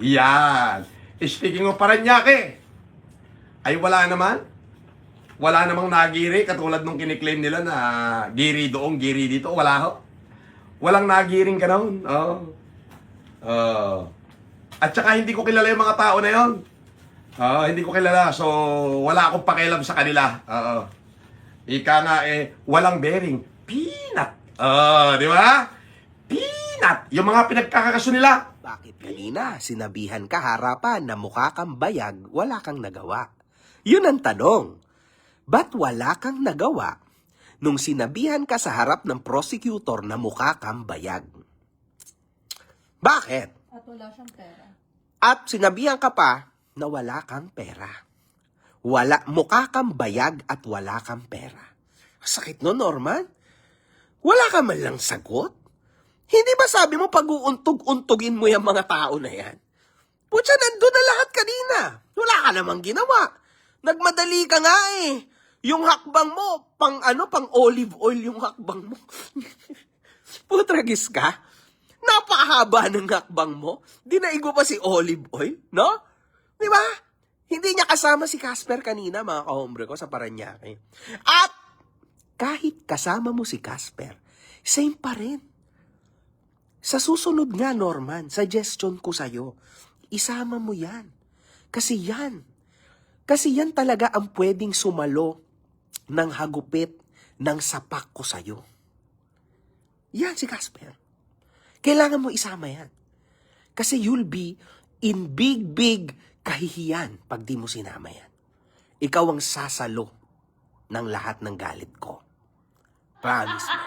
Yan. Speaking of Paranaque, ay wala naman. Wala namang nagiri katulad nung kiniklaim nila na giri doon, giri dito. Wala ho. Walang nagiring ka noon. Oh. At saka hindi ko kilala yung mga tao na yon. Hindi ko kilala. So, wala akong pakialam sa kanila. Ika nga walang bearing. Peanut. Di ba? Peanut. Yung mga pinagkakakaso nila. Bakit kanina sinabihan ka harapan na mukha kang bayag, wala kang nagawa? Yun ang tanong. Ba't wala kang nagawa nung sinabihan ka sa harap ng prosecutor na mukha kang bayag? Bakit? At wala siyang pera. At sinabihan ka pa na wala kang pera. Mukha kang bayag at wala kang pera. Sakit no, Norman? Wala ka man lang sagot? Hindi ba sabi mo pag-uuntog-untogin mo yung mga tao na yan? Putya, nandun na lahat kanina. Wala ka namang ginawa. Nagmadali ka nga eh. Yung hakbang mo, pang olive oil yung hakbang mo. Putragis ka? Napakahaba ng hakbang mo. Dinaigo pa si olive oil, no? Di ba? Hindi niya kasama si Casper kanina, mga kahombre ko, sa Paranaque. At kahit kasama mo si Casper, same pa rin. Sa susunod nga, Norman, suggestion ko sa'yo, isama mo yan. Kasi yan talaga ang pwedeng sumalo ng hagupit ng sapak ko sa'yo. Yan si Casper. Kailangan mo isama yan. Kasi you'll be in big kahihiyan pag di mo sinama yan. Ikaw ang sasalo ng lahat ng galit ko. Promise mo.